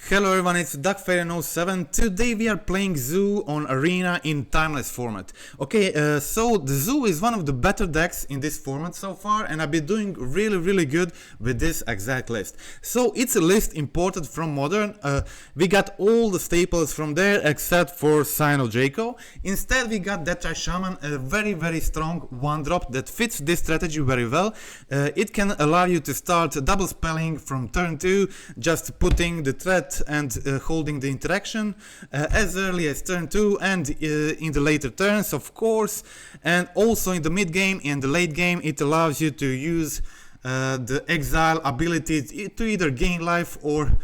Hello everyone, it's DuckFairy07. Today we are playing Zoo on Arena in Timeless format. Okay, so the Zoo is one of the better decks in this format so far, and I've been doing really good with this exact list. So it's a list imported from Modern. We got all the staples from there except for Sino Draco. Instead we got Deathrite Shaman, a very strong one drop that fits this strategy very well. It can allow you to start double spelling from turn 2, just putting the threat and holding the interaction as early as turn 2 and in the later turns, of course, and also in the mid game and the late game. It allows you to use the exile ability to either gain life or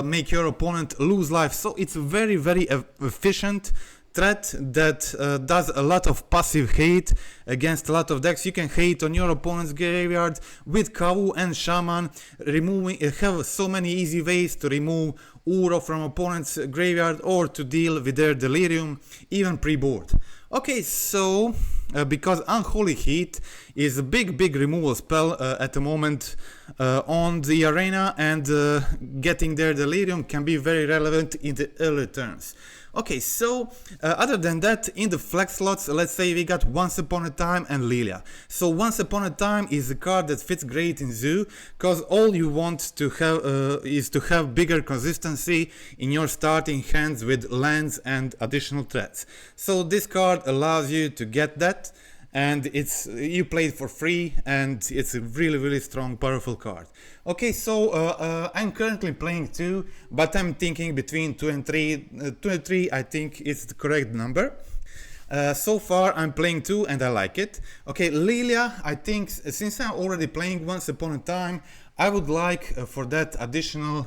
make your opponent lose life. So it's a very efficient threat that does a lot of passive hate against a lot of decks. You can hate on your opponent's graveyard with Kavu and Shaman, have so many easy ways to remove Uro from opponent's graveyard or to deal with their Delirium, even pre-board. Okay, so because Unholy Heat is a big removal spell at the moment on the arena, and getting their Delirium can be very relevant in the early turns. Okay, so other than that, in the flex slots, let's say we got Once Upon a Time and Laelia. So Once Upon a Time is a card that fits great in Zoo, because all you want to have is to have bigger consistency in your starting hands with lands and additional threats. So this card allows you to get that, and you play it for free, and it's a really strong, powerful card. Okay, so I'm currently playing 2, but I'm thinking between 2 and 3. 2 and 3 I think is the correct number. So far I'm playing 2 and I like it. Okay, Laelia, I think since I'm already playing Once Upon a Time, I would like for that additional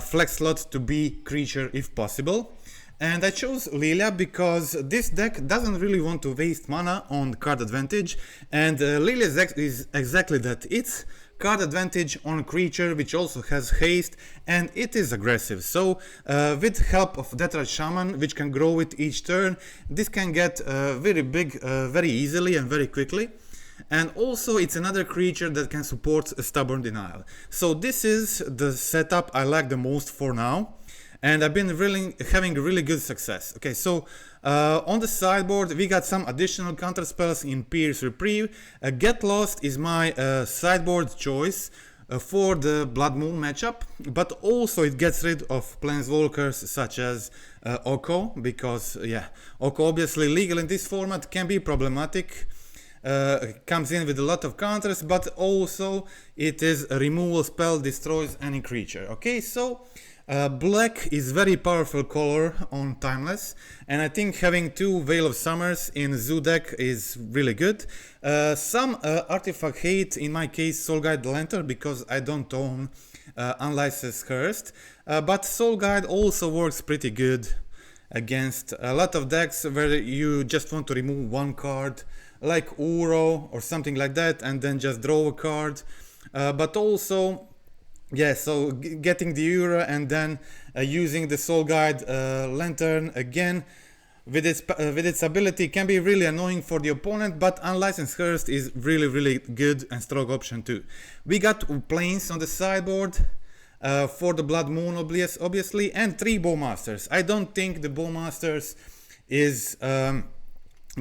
flex slot to be creature if possible. And I chose Laelia because this deck doesn't really want to waste mana on card advantage, and Laelia is exactly that. It's card advantage on a creature which also has haste, and it is aggressive. So with help of Deathrite Shaman, which can grow with each turn, this can get very big very easily and very quickly. And also it's another creature that can support a Stubborn Denial. So this is the setup I like the most for now, and I've been having really good success. Okay, so on the sideboard we got some additional counter spells in Pierce Reprieve. Get Lost is my sideboard choice for the Blood Moon matchup, but also it gets rid of planeswalkers such as Oko, because Oko, obviously legal in this format, can be problematic. Comes in with a lot of counters, but also it is a removal spell, destroys any creature. Okay, so black is very powerful color on Timeless, and I think having 2 Veil of Summers in Zoo deck is really good. Some artifact hate, in my case Soul Guide Lantern, because I don't own Unlicensed Cursed, but Soul Guide also works pretty good against a lot of decks where you just want to remove one card, like Uro or something like that, and then just draw a card. But also, so getting the Uro and then using the Soul Guide Lantern again with its ability can be really annoying for the opponent, but Unlicensed Cursed is really good and strong option too. We got Plains on the sideboard for the Blood Moon, obviously, and 3 Bowmasters. I don't think the Bowmasters is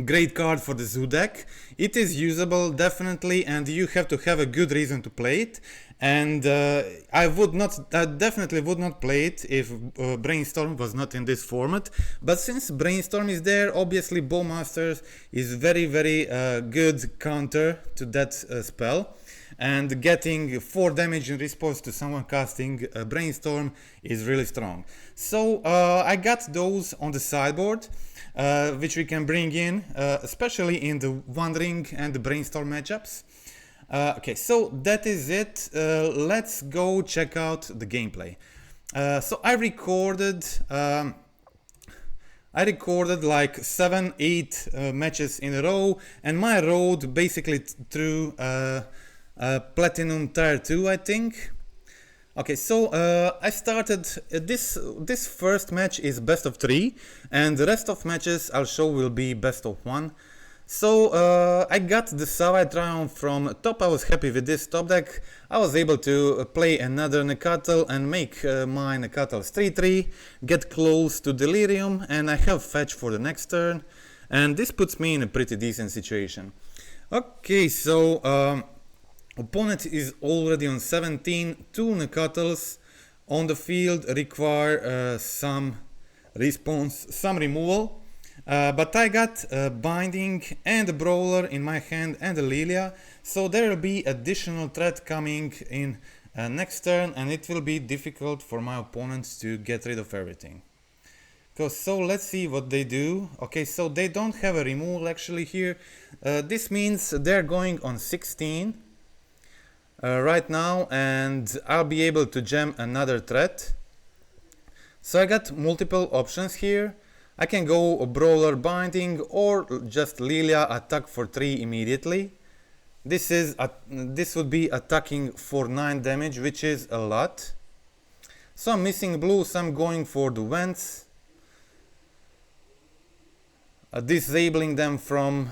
great card for the Zoo deck. It is usable definitely, and you have to have a good reason to play it. And I definitely would not play it if Brainstorm was not in this format. But since Brainstorm is there, obviously Bowmasters is very good counter to that spell. And getting 4 damage in response to someone casting Brainstorm is really strong. So I got those on the sideboard, which we can bring in, especially in the Wandering and the Brainstorm matchups. Okay, so that is it. Let's go check out the gameplay. So I recorded like 7-8 matches in a row, and my road basically through Platinum Tier 2, I think. Okay, so I started this first match is best of 3, and the rest of matches I'll show will be best of 1. So I got the Savai Triome from top. I was happy with this top deck. I was able to play another Nacatl and make my Nacatl 3-3, get close to Delirium, and I have fetch for the next turn. And this puts me in a pretty decent situation. Okay, so opponent is already on 17. 2 Nacatls on the field require some response, some removal. But I got a Binding and a Brawler in my hand and a Laelia, so there will be additional threat coming in next turn, and it will be difficult for my opponents to get rid of everything. So let's see what they do. Okay, so they don't have a removal actually here. This means they're going on 16 right now, and I'll be able to jam another threat. So I got multiple options here. I can go a Brawler Binding or just Laelia attack for 3 immediately. This would be attacking for 9 damage, which is a lot. So I'm missing blue, so I'm going for the Vents. Disabling them from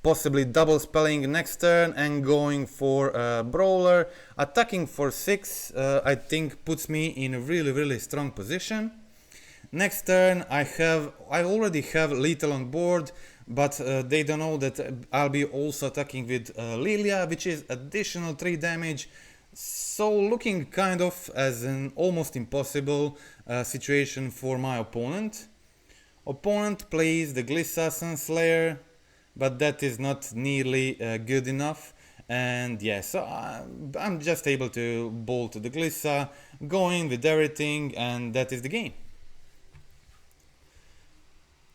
possibly double spelling next turn and going for Brawler. Attacking for 6 I think puts me in a really strong position. Next turn I already have Lethal on board, but they don't know that I'll be also attacking with Laelia, which is additional 3 damage. So looking kind of as an almost impossible situation for my opponent. Opponent plays the Glissa Sunslayer, but that is not nearly good enough. And yeah, so I'm just able to bolt the Glissa, going with everything, and that is the game.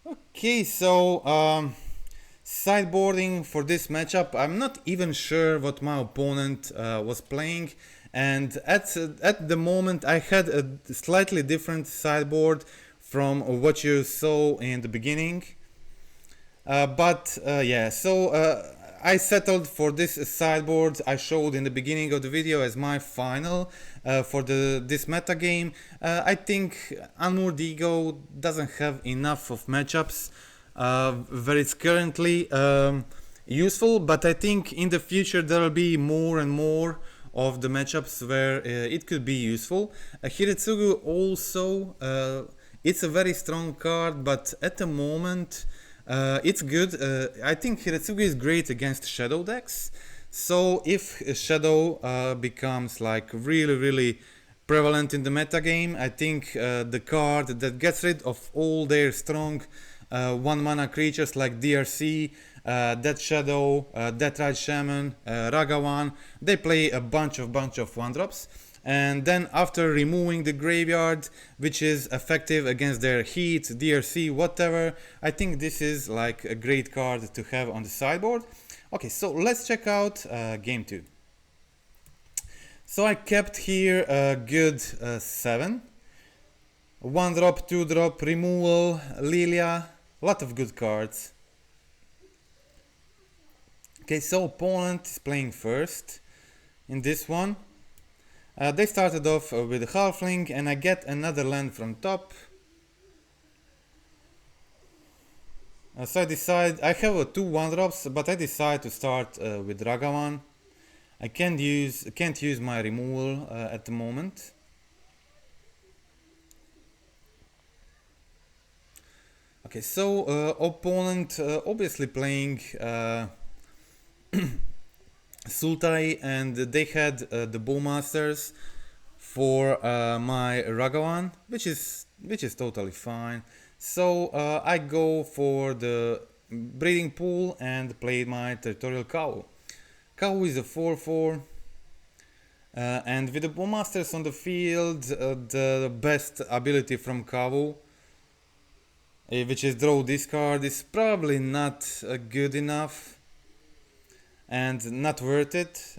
Okay, so sideboarding for this matchup. I'm not even sure what my opponent was playing, and at the moment I had a slightly different sideboard from what you saw in the beginning. Yeah, so I settled for this sideboard I showed in the beginning of the video as my final for this meta game. I think Unmoored Ego doesn't have enough of matchups where it's currently useful, but I think in the future there will be more and more of the matchups where it could be useful. Hiretsugu also, it's a very strong card, but at the moment it's good. I think Hiretsugu is great against Shadow decks. So if Shadow becomes like really prevalent in the metagame, I think the card that gets rid of all their strong 1-mana creatures like DRC, Death Shadow, Deathrite Shaman, Ragavan, they play a bunch of 1-drops. And then after removing the graveyard, which is effective against their heat, DRC, whatever, I think this is like a great card to have on the sideboard. Okay, so let's check out game 2. So I kept here a good 7. 1-drop, 2-drop, removal, Laelia, a lot of good cards. Okay, so opponent is playing first in this one. They started off with a Halfling, and I get another land from top. So I decide, I have 2 1-drops, but I decide to start with Ragavan. I can't use my removal at the moment. Okay, so opponent obviously playing Sultai, and they had the Bowmasters for my Ragavan, which is totally fine. So I go for the Breeding Pool and play my Territorial Kavu. Kavu is a 4/4, and with the Bowmasters on the field, the best ability from Kavu, which is draw discard, is probably not good enough and not worth it.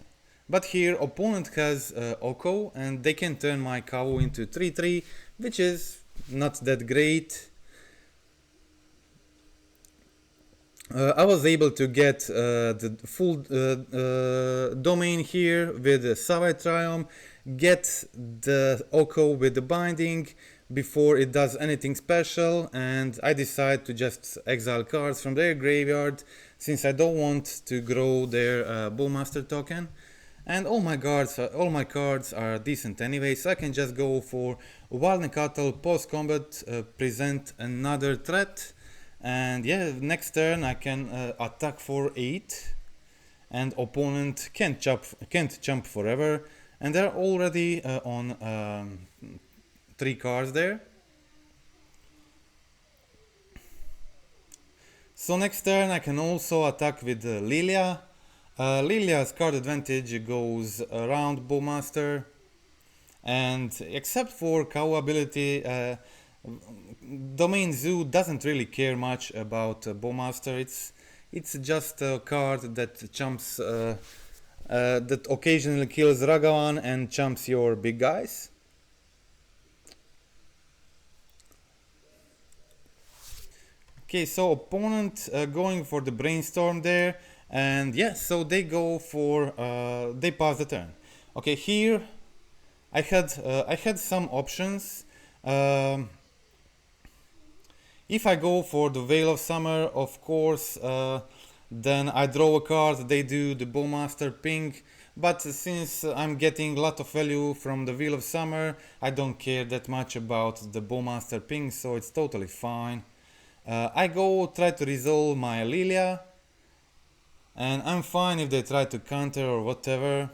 But here opponent has Oko, and they can turn my Kavu into 3/3, which is not that great. I was able to get the full domain here with Savai Triome, get the Oko with the binding before it does anything special, and I decide to just exile cards from their graveyard since I don't want to grow their Bowmaster token. And all my cards are decent anyway, so I can just go for Wild Nacatl post combat, present another threat, and yeah, next turn I can attack for 8, and opponent can't jump forever, and they're already on 3 cards there. So next turn I can also attack with Laelia. Laelia's card advantage goes around Bowmaster, and except for Kavu ability, Domain Zoo doesn't really care much about Bowmaster. It's just a card that jumps, that occasionally kills Ragavan and jumps your big guys. Okay, so opponent going for the Brainstorm there, and yeah, so they go for they pass the turn. Okay, here I had some options. If I go for the Veil of Summer, of course, then I draw a card, they do the Bowmaster ping, but since I'm getting a lot of value from the Veil of Summer, I don't care that much about the Bowmaster ping, so it's totally fine. I go try to resolve my Laelia, and I'm fine if they try to counter or whatever.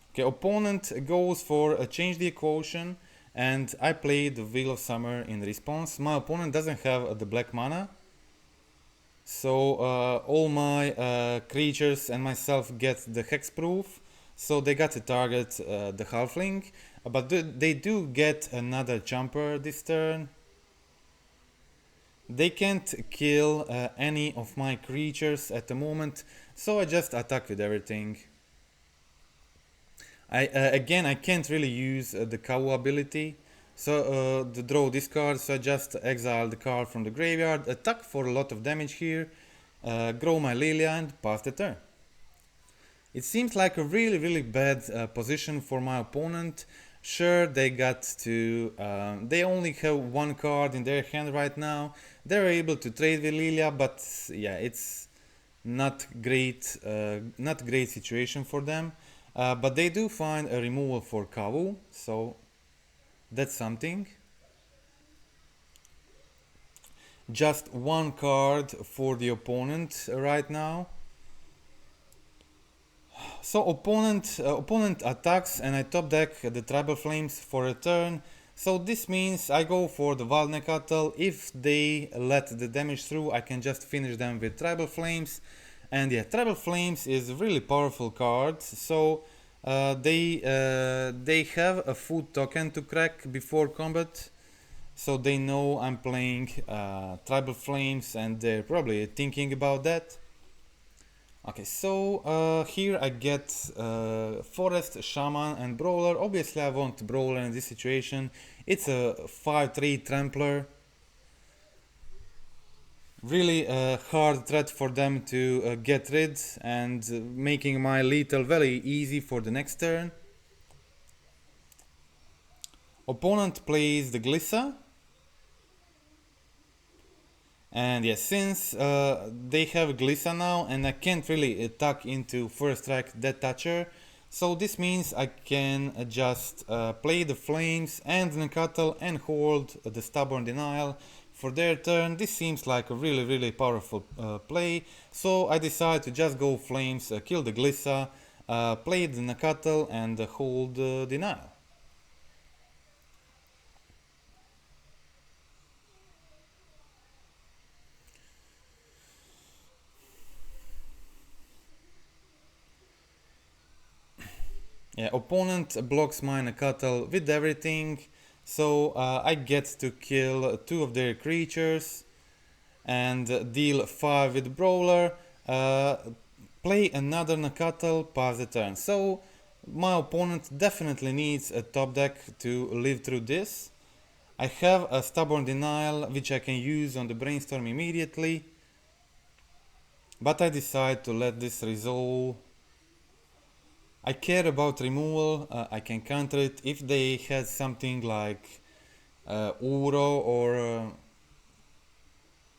Okay, opponent goes for a change the equation, and I play the Veil of Summer in response. My opponent doesn't have the black mana, so all my creatures and myself get the hexproof, so they got to target the halfling, but they do get another jumper this turn. They can't kill any of my creatures at the moment, so I just attack with everything. Again, I can't really use the Kavu ability, so to draw this card, so I just exile the card from the graveyard, attack for a lot of damage here, grow my Laelia and pass the turn. It seems like a really bad position for my opponent. Sure, they got to, they only have 1 card in their hand right now. They're able to trade with Laelia, but yeah, it's not great situation for them. But they do find a removal for Kavu, so that's something. Just 1 card for the opponent right now. So opponent attacks, and I top deck the Tribal Flames for a turn. So this means I go for the Wild Nacatl. If they let the damage through, I can just finish them with Tribal Flames. And yeah, Tribal Flames is a really powerful card. So they have a food token to crack before combat. So they know I'm playing Tribal Flames, and they're probably thinking about that. Okay, so here I get Forest, Shaman and Brawler. Obviously I want Brawler in this situation. It's a 5-3 Trampler. Really a hard threat for them to get rid, and making my lethal very easy for the next turn. Opponent plays the Glissa. And yes, since they have Glissa now, and I can't really attack into first strike Death Toucher, so this means I can just play the Flames and Nacatl and hold the Stubborn Denial for their turn. This seems like a really powerful play, so I decide to just go Flames, kill the Glissa, play the Nacatl and hold Denial. Yeah, opponent blocks my Nacatl with everything, so I get to kill 2 of their creatures and deal 5 with Brawler, play another Nacatl, pass the turn. So my opponent definitely needs a top deck to live through this. I have a Stubborn Denial which I can use on the Brainstorm immediately, but I decide to let this resolve. I care about removal. I can counter it if they had something like Uro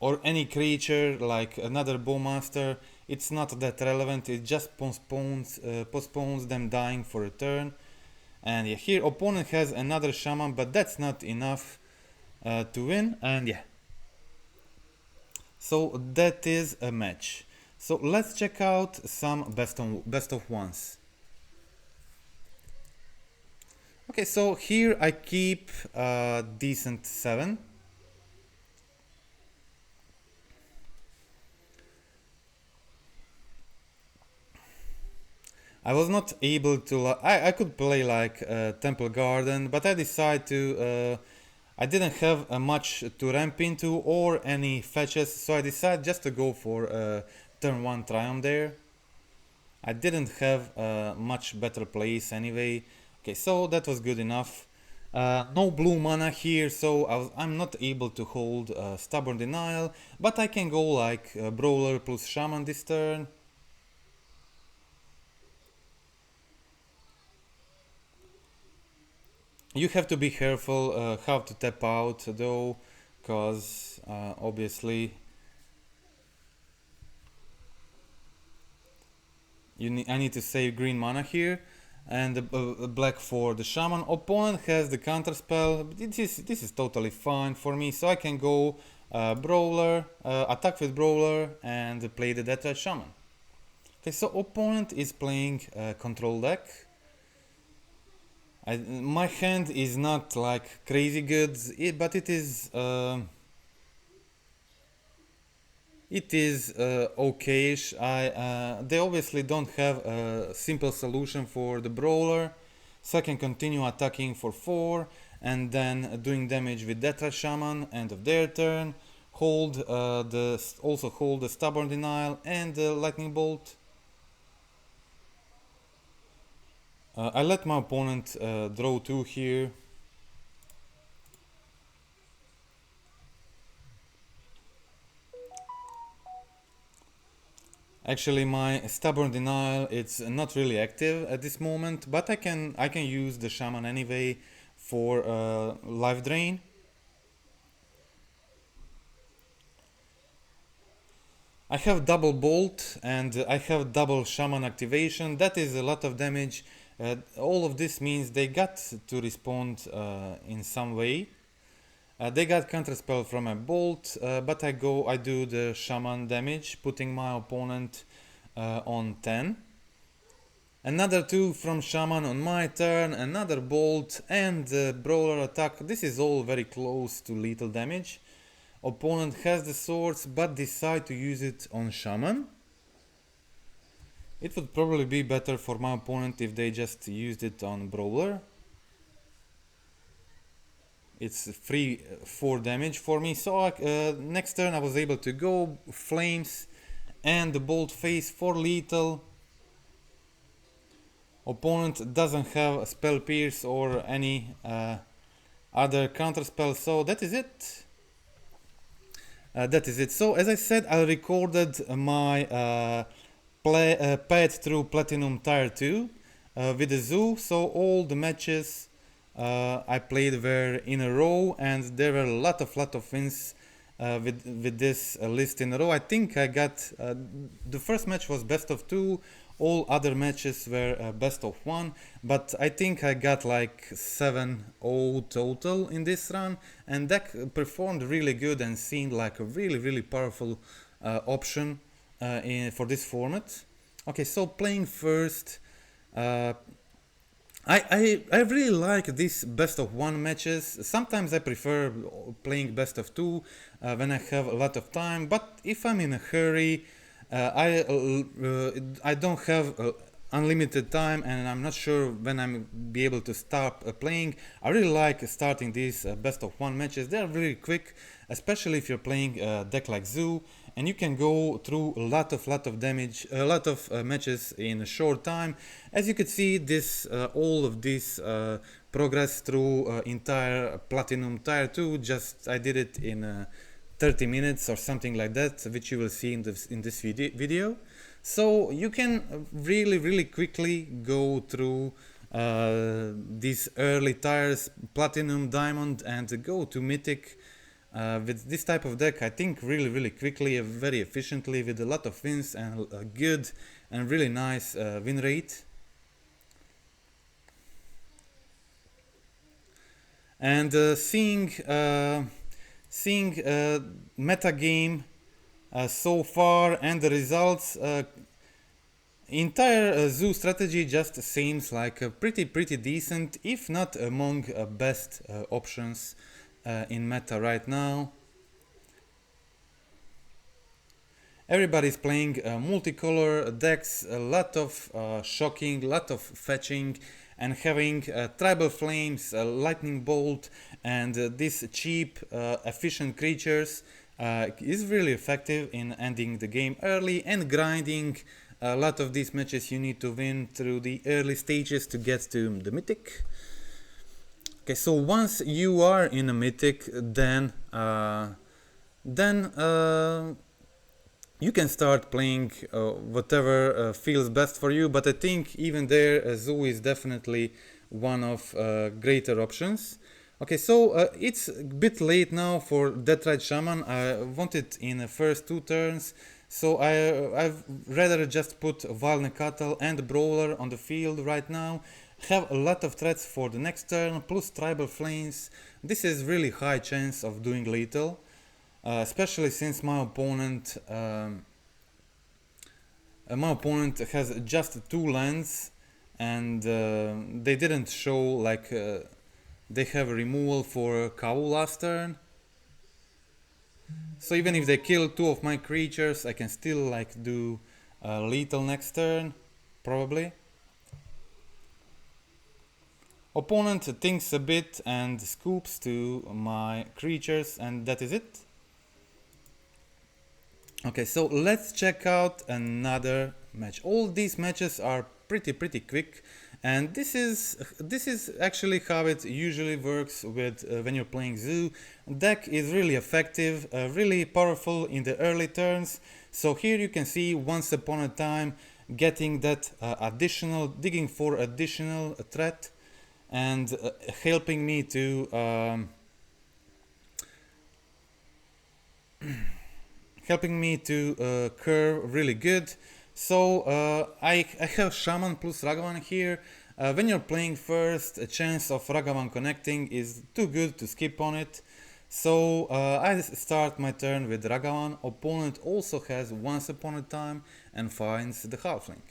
or any creature like another Bowmaster. It's not that relevant. It just postpones them dying for a turn. And yeah, here opponent has another Shaman, but that's not enough to win. And yeah, so that is a match. So let's check out some best of ones. Okay, so here I keep a decent 7. I was not able to, I could play like Temple Garden, but I decided to, I didn't have much to ramp into or any fetches, so I decided just to go for turn 1 Triumph there. I didn't have a much better place anyway. Okay, so that was good enough. No blue mana here, so I'm not able to hold Stubborn Denial, but I can go like Brawler plus Shaman this turn. You have to be careful how to tap out though, because obviously I need to save green mana here, and black for the Shaman. Opponent has the counter spell. This is totally fine for me, so I can go Brawler, attack with Brawler, and play the Deathrite Shaman. Okay, so opponent is playing control deck. My hand is not like crazy good, but it is okayish. They obviously don't have a simple solution for the Brawler, so I can continue attacking for 4 and then doing damage with Deathrite Shaman end of their turn. Also hold the Stubborn Denial and the Lightning Bolt. I let my opponent draw 2 here. Actually, my Stubborn Denial, it's not really active at this moment, but I can use the Shaman anyway for life drain. I have double bolt and I have double Shaman activation. That is a lot of damage. All of this means they got to respond in some way. They got counterspell from a bolt, but I do the Shaman damage, putting my opponent on 10. Another 2 from Shaman on my turn, another bolt and Brawler attack. This is all very close to lethal damage. Opponent has the swords but decide to use it on Shaman. It would probably be better for my opponent if they just used it on Brawler. It's free 4 damage for me, so next turn I was able to go Flames and the Bolt Face for lethal. Opponent doesn't have a Spell Pierce or any other counter spell, so that is it. So as I said, I recorded my path through Platinum Tier 2 with the zoo, so all the matches I played were in a row, and there were a lot of wins with this list in a row. I think I got the first match was best of 2, all other matches were best of 1, but I think I got like 7-0 total in this run, and deck performed really good and seemed like a really powerful option for this format. Okay, so playing first, I really like these best of 1 matches. Sometimes I prefer playing best of 2 when I have a lot of time, but if I'm in a hurry, I don't have unlimited time and I'm not sure when I'm be able to start playing. I really like starting these best of 1 matches. They're really quick, especially if you're playing a deck like Zoo, and you can go through a lot of damage, a lot of matches in a short time. As you could see, all of this progress through entire Platinum Tier 2. I did it in 30 minutes or something like that, which you will see in this video. So you can really quickly go through these early tiers, Platinum, Diamond, and go to Mythic with this type of deck. I think really quickly, very efficiently, with a lot of wins and a good and really nice win rate. And seeing meta game so far and the results, entire zoo strategy just seems like pretty decent, if not among best options in meta right now. Everybody's playing multicolor decks, a lot of shocking, lot of fetching, and having tribal flames, lightning bolt, and these cheap efficient creatures is really effective in ending the game early and grinding. A lot of these matches you need to win through the early stages to get to the mythic. Okay, so once you are in a mythic, then you can start playing whatever feels best for you, but I think even there Zoo is definitely one of greater options. Okay, so it's a bit late now for Deathrite Shaman. I want it in the first 2 turns, so I've rather just put Wild Nacatl and Brawler on the field right now. Have a lot of threats for the next turn, plus Tribal Flames. This is really high chance of doing lethal. Especially since my opponent has just 2 lands, and they didn't show like they have a removal for Kavu last turn. So even if they kill 2 of my creatures, I can still like do lethal next turn, probably. Opponent thinks a bit and scoops to my creatures, and that is it. Okay, so let's check out another match. All these matches are pretty quick, and this is actually how it usually works with when you're playing Zoo. Deck is really effective, really powerful in the early turns. So here you can see once upon a time getting that additional, digging for additional threat, and helping me to curve really good. So I have Shaman plus Ragavan here. When you're playing first, a chance of Ragavan connecting is too good to skip on it. So I start my turn with Ragavan. Opponent also has Once Upon a Time and finds the Halfling.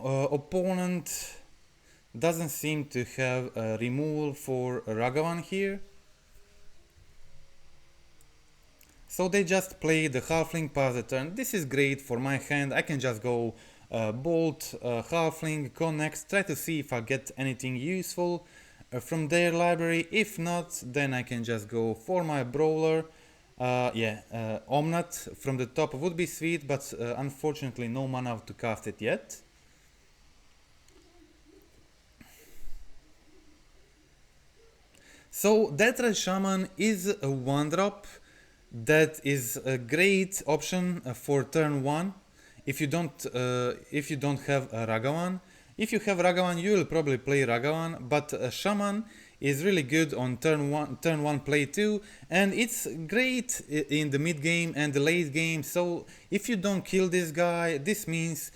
Opponent doesn't seem to have a removal for Ragavan here. So they just play the Halfling pass the turn. This is great for my hand. I can just go Bolt, Halfling, connect, try to see if I get anything useful from their library. If not, then I can just go for my Brawler. Omnat from the top would be sweet, but unfortunately no mana to cast it yet. So Deathrite Shaman is a 1-drop. That is a great option for turn 1 if you don't have a Ragavan. If you have Ragavan, you will probably play Ragavan, but Shaman is really good on turn 1 play too, and it's great in the mid game and the late game. So if you don't kill this guy, this means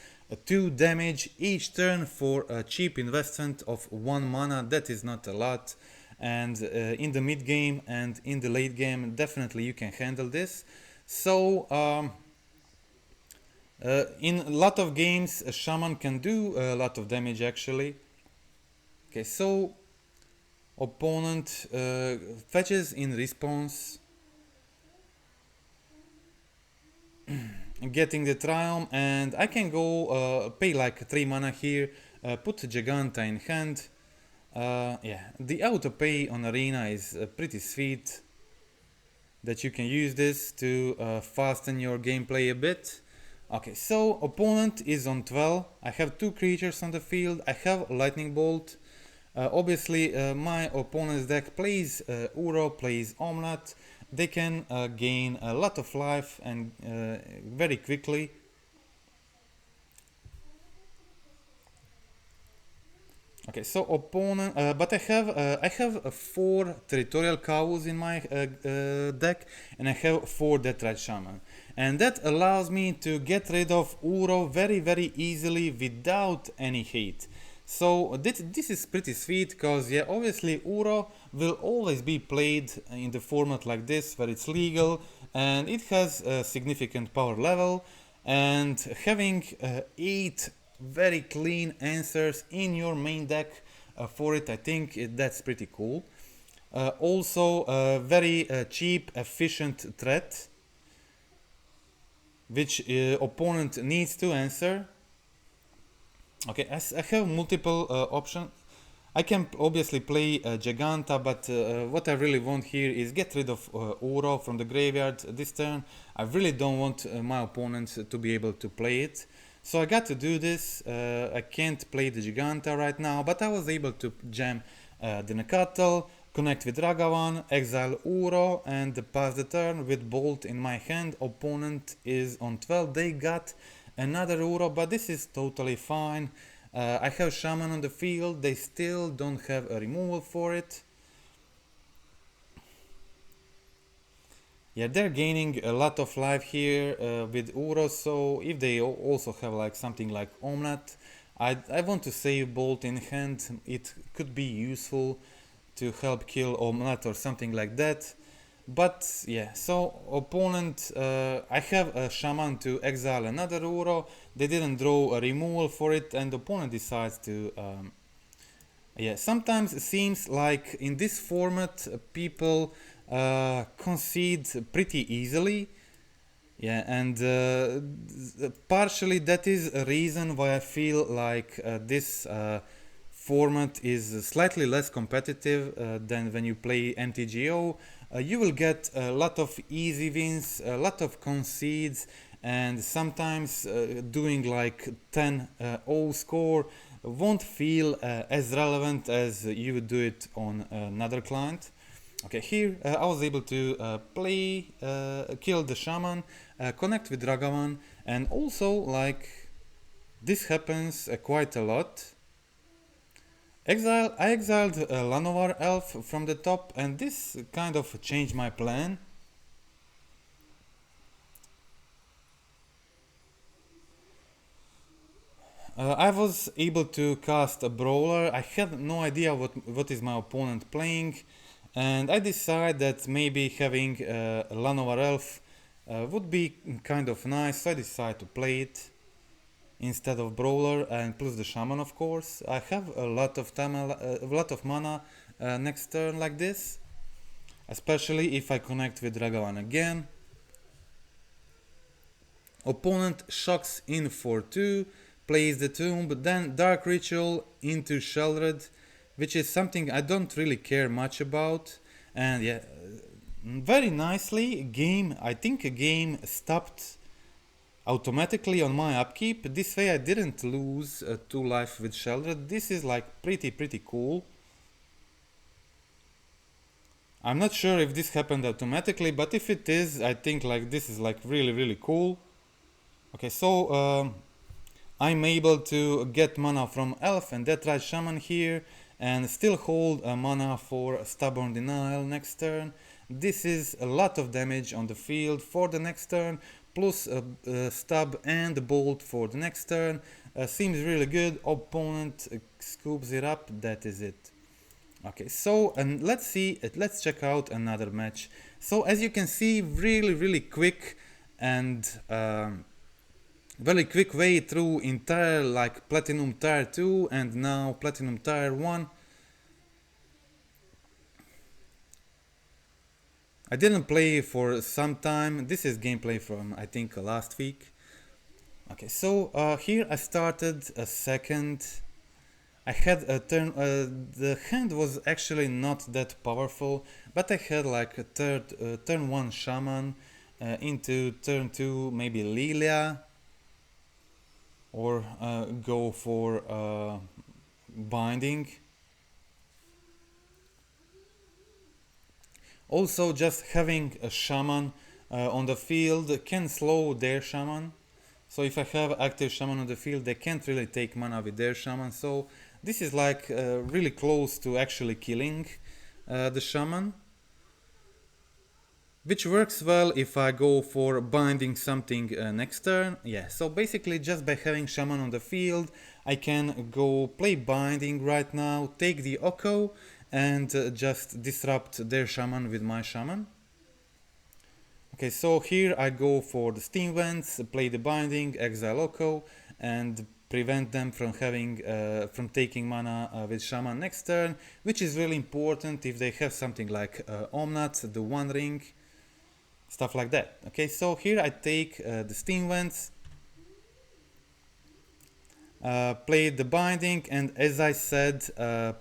2 damage each turn for a cheap investment of 1 mana. That is not a lot. And in the mid game and in the late game, definitely you can handle this. So in a lot of games, a Shaman can do a lot of damage actually. Okay, so opponent fetches in response, getting the Triome, and I can go pay like 3 mana here, put Jegantha in hand. The auto pay on Arena is pretty sweet, that you can use this to fasten your gameplay a bit. Okay, so opponent is on 12. I have 2 creatures on the field. I have Lightning Bolt. Obviously my opponent's deck plays Uro, plays Omnat, they can gain a lot of life and very quickly. Okay, so opponent, but I have 4 Territorial Kavus in my deck, and I have 4 Deathrite Shaman, and that allows me to get rid of Uro very easily without any hate. So this is pretty sweet, because yeah, obviously Uro will always be played in the format like this, where it's legal and it has a significant power level, and having 8 very clean answers in your main deck for it, I think that's pretty cool. Also a very cheap, efficient threat, which opponent needs to answer. Okay, as I have multiple options. I can obviously play Jegantha, but what I really want here is get rid of Uro from the graveyard this turn. I really don't want my opponent to be able to play it. So I got to do this. I can't play the Jegantha right now, but I was able to jam the Nacatl, connect with Ragavan, exile Uro, and pass the turn with Bolt in my hand. Opponent is on 12. They got another Uro, but this is totally fine. I have Shaman on the field. They still don't have a removal for it. Yeah, they're gaining a lot of life here with Uro, so if they also have like something like Omnat, I want to save Bolt in hand. It could be useful to help kill Omnat or something like that. But yeah, so opponent, I have a Shaman to exile another Uro. They didn't draw a removal for it, and the opponent decides to yeah, sometimes it seems like in this format people concede pretty easily. Yeah, and partially that is a reason why I feel like this format is slightly less competitive than when you play MTGO. You will get a lot of easy wins, a lot of concedes, and sometimes doing like 10-0 score won't feel as relevant as you would do it on another client. Okay, here I was able to kill the Shaman, connect with Ragavan, and also like this happens quite a lot. I exiled Llanowar Elf from the top, and this kind of changed my plan. I was able to cast a Brawler. I had no idea what is my opponent playing, and I decided that maybe having Llanowar Elf would be kind of nice, so I decided to play it instead of Brawler, and plus the Shaman, of course. I have a lot of time, a lot of mana next turn like this, especially if I connect with Ragavan again. Opponent shocks in for 2, plays the tomb, but then Dark Ritual into Sheldred, which is something I don't really care much about. And yeah, very nicely, I think a game stopped automatically on my upkeep. This way I didn't lose 2 life with Sheldred. This is like pretty cool. I'm not sure if this happened automatically, but if it is, I think like this is like really cool. Okay, so I'm able to get mana from Elf and Deathrite Shaman here, and still hold mana for Stubborn Denial next turn. This is a lot of damage on the field for the next turn, plus Stub and Bolt for the next turn. Seems really good. Opponent scoops it up. That is it. Okay, so and let's check out another match. So as you can see, really quick and very quick way through entire like Platinum Tier 2 and now Platinum Tier 1. I didn't play for some time. This is gameplay from I think last week. Okay, so here I started a second. I had a turn, the hand was actually not that powerful, but I had like a turn 1 Shaman, into turn 2 maybe Laelia, or go for Binding. Also, just having a shaman on the field can slow their shaman. So if I have active shaman on the field, they can't really take mana with their shaman. So this is like really close to actually killing the shaman, which works well if I go for binding something next turn. Yeah, so basically just by having shaman on the field, I can go play binding right now, take the Oko, and just disrupt their shaman with my shaman. Okay, so here I go for the steam vents, play the binding, exile Oko, and prevent them from having from taking mana with shaman next turn, which is really important if they have something like Omnat, the One Ring, stuff like that. Okay, so here I take the steam vents, play the binding, and as I said,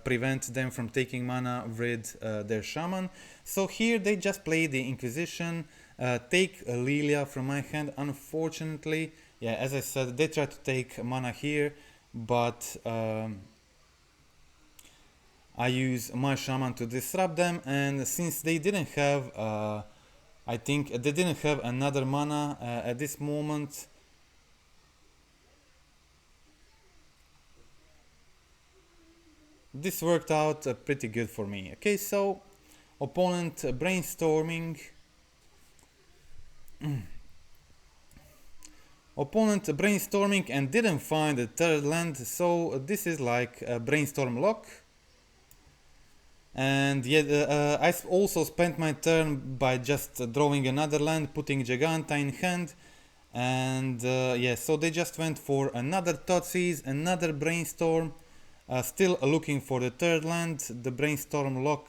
prevent them from taking mana with their shaman. So here they just play the Inquisition, take Laelia from my hand. Unfortunately, yeah, as I said, they try to take mana here, but I use my shaman to disrupt them, and since they didn't have I think they didn't have another mana at this moment. This worked out pretty good for me. Okay, so opponent brainstorming. Opponent brainstorming and didn't find a third land, so this is like a brainstorm lock. And yet I also spent my turn by just drawing another land, putting Jegantha in hand. And yeah, so they just went for another Thoughtseize, another brainstorm. Still looking for the third land. The brainstorm lock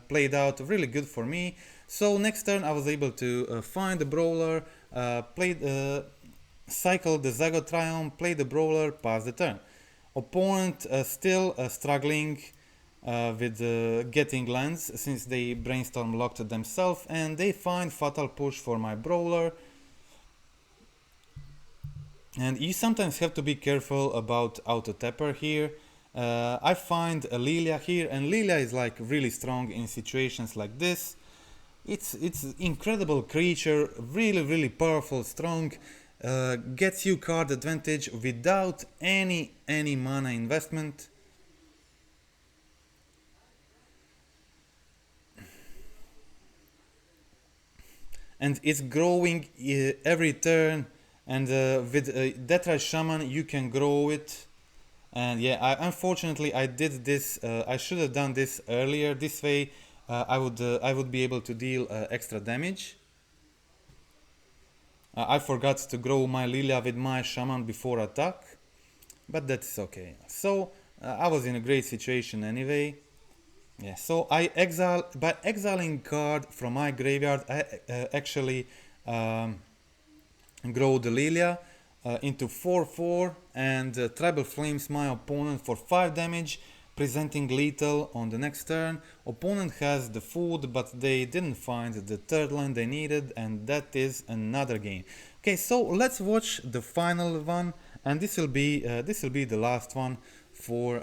played out really good for me. So next turn I was able to find the brawler, cycle the Zagoth Triome, play the brawler, pass the turn. Opponent still struggling with getting lands since they brainstorm locked themselves, and they find fatal push for my brawler. And you sometimes have to be careful about auto tapper here. I find a Laelia here, and Laelia is like really strong in situations like this. It's incredible creature, really powerful, strong, gets you card advantage without any mana investment. And it's growing every turn. And with Deathrite Shaman you can grow it. And yeah, unfortunately I did this, I should have done this earlier. This way I would be able to deal extra damage. I forgot to grow my Laelia with my Shaman before attack, but that's okay. So I was in a great situation anyway. Yeah, so by exiling card from my graveyard, I actually grow the Laelia into 4/4 and Tribal Flames my opponent for 5 damage, presenting lethal on the next turn. Opponent has the food, but they didn't find the third land they needed, and that is another game. Okay, so let's watch the final one, and this will be the last one for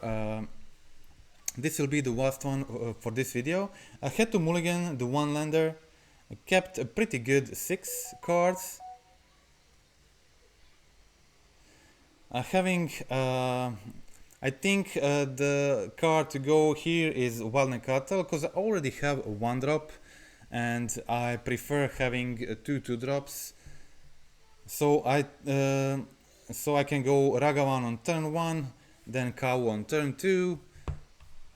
for this video. I had to mulligan the one lander, I kept a pretty good 6 cards. I think the card to go here is Wild Nacatl, because I already have a 1-drop and I prefer having 2/2-drops. So I can go Ragavan on turn 1, then Kavu on turn 2.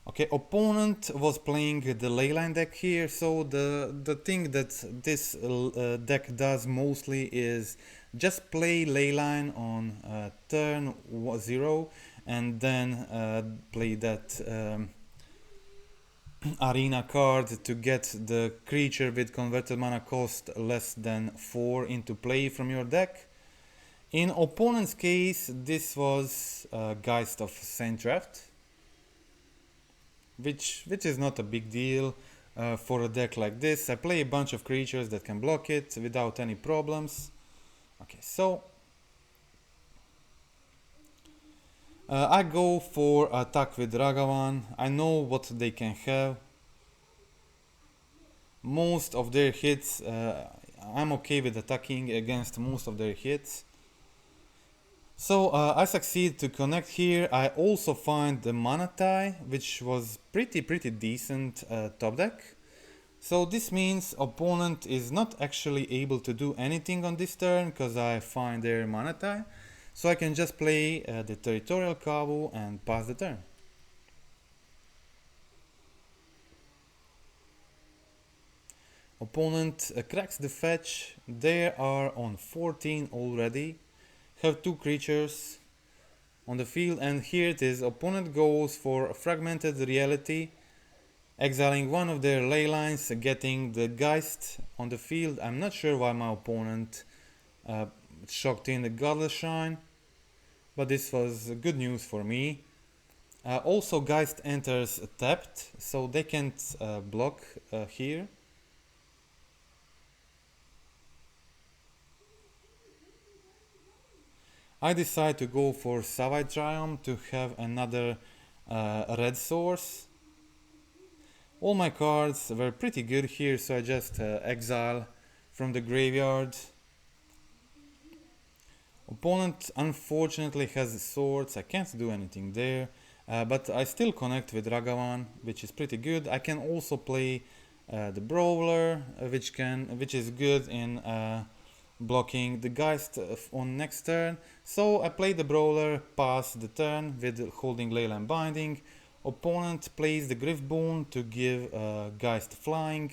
Okay, opponent was playing the Leyline deck here, so the thing that this deck does mostly is just play Leyline on turn 0 and then play that arena card to get the creature with converted mana cost less than 4 into play from your deck. In opponent's case, this was Geist of Saint Draft, which is not a big deal for a deck like this. I play a bunch of creatures that can block it without any problems. Okay, so I go for attack with Ragavan. I know what they can have. most of their hits. I'm okay with attacking against most of their hits. So I succeed to connect here. I also find the Mana Tie, which was pretty decent top deck. So this means opponent is not actually able to do anything on this turn because I find their Mana Tie. So I can just play the Territorial Kavu and pass the turn. Opponent cracks the fetch. They are on 14 already. Have 2 creatures on the field, and here it is. Opponent goes for a Fragmented Reality, exiling one of their ley lines, getting the Geist on the field. I'm not sure why my opponent shocked in the Godless Shrine, but this was good news for me. Also Geist enters tapped, so they can't block here. I decide to go for Savai Triome to have another red source. All my cards were pretty good here, so I just exile from the graveyard. Opponent unfortunately has swords, I can't do anything there, but I still connect with Ragavan, which is pretty good. I can also play the Brawler, which is good in blocking the Geist on next turn. So I play the Brawler, pass the turn with holding Leyline Binding. Opponent plays the Griff Boon to give Geist flying,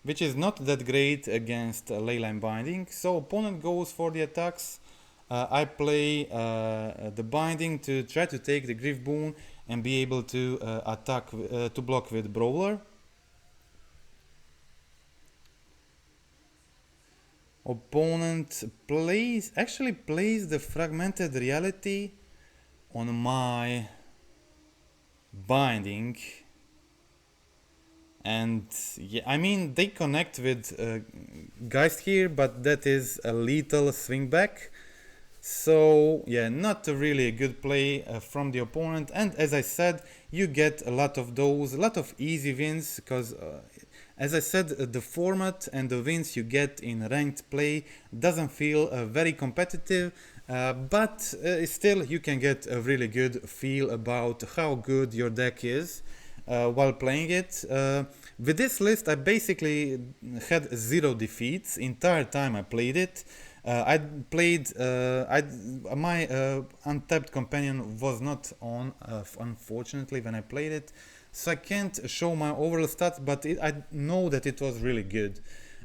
which is not that great against Leyline Binding. So opponent goes for the attacks. I play the Binding to try to take the Griff Boon and be able to attack to block with Brawler. Opponent actually plays the Fragmented Reality on my Binding, and yeah, I mean they connect with Geist here, but that is a lethal swing back. So yeah, not really a good play from the opponent. And as I said, you get a lot of those, a lot of easy wins, because as I said, the format and the wins you get in ranked play doesn't feel very competitive, but still you can get a really good feel about how good your deck is while playing it. With this list I basically had 0 defeats entire time I played it. My untapped companion was not on, unfortunately, when I played it. So I can't show my overall stats, but I know that it was really good.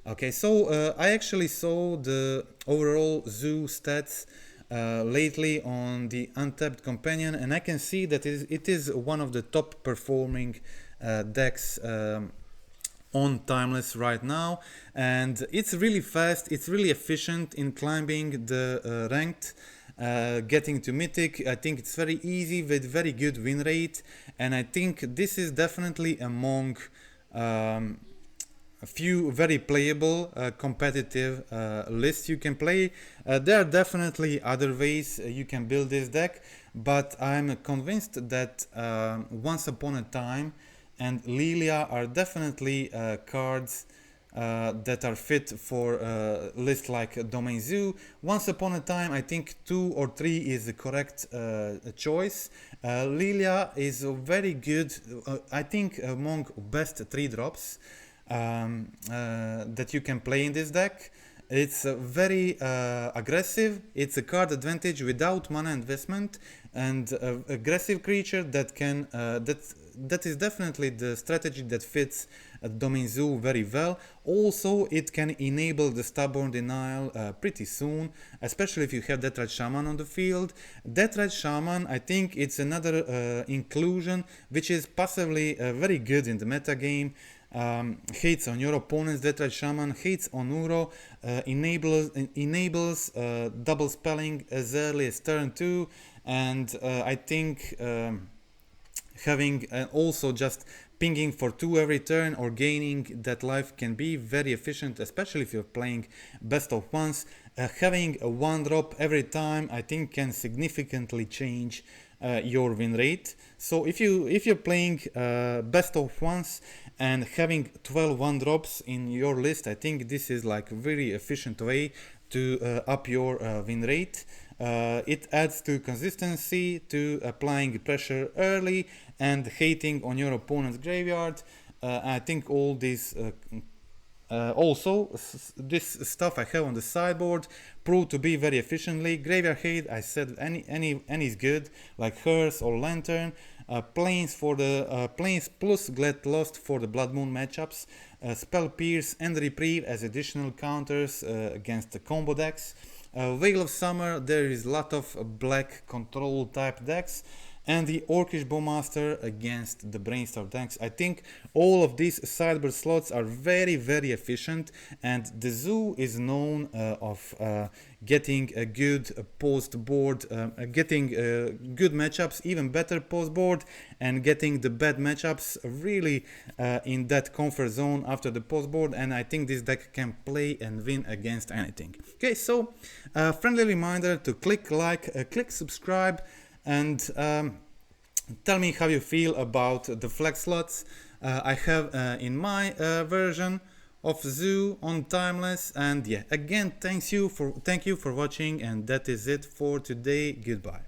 Okay, so I actually saw the overall zoo stats lately on the untapped companion, and I can see that it is one of the top performing decks on Timeless right now, and it's really fast, it's really efficient in climbing the ranked. Getting to Mythic, I think it's very easy with very good win rate, and I think this is definitely among a few very playable competitive lists you can play. There are definitely other ways you can build this deck, but I'm convinced that Once Upon a Time and Laelia are definitely cards that are fit for a list like Domain Zoo. Once Upon a Time, I think 2 or 3 is the correct choice. Laelia is very good, I think among best 3 drops that you can play in this deck. It's very aggressive, it's a card advantage without mana investment, and aggressive creature that can that is definitely the strategy that fits Domain Zoo very well. Also, it can enable the Stubborn Denial pretty soon, especially if you have Deathrite Shaman on the field. Deathrite Shaman, I think it's another inclusion which is possibly very good in the meta game. Hates on your opponent's Deathrite Shaman, hates on Uro, enables double spelling as early as turn 2, and I think having also just pinging for 2 every turn or gaining that life can be very efficient, especially if you're playing best of ones. Having a 1 drop every time I think can significantly change your win rate. So if you're playing best of ones and having 12 1-drops in your list, I think this is like a very efficient way to up your win rate. It adds to consistency, to applying pressure early and hating on your opponent's graveyard. I think all these also this stuff I have on the sideboard proved to be very efficiently. Graveyard hate, I said any is good, like Hearse or Lantern. Planes for the planes plus Glad Lost for the Blood Moon matchups. Spell Pierce and Reprieve as additional counters against the combo decks. Veil of Summer, there is a lot of black control type decks, and the Orcish Bowmaster against the Brainstorm decks. I think all of these sideboard slots are very efficient, and the zoo is known of getting a good post board, getting good matchups, even better post board, and getting the bad matchups really in that comfort zone after the post board. And I think this deck can play and win against anything. Okay, so friendly reminder to click like, click subscribe, and tell me how you feel about the flex slots I have in my version of Zoo on Timeless. And yeah, again, thank you for watching, and that is it for today. Goodbye.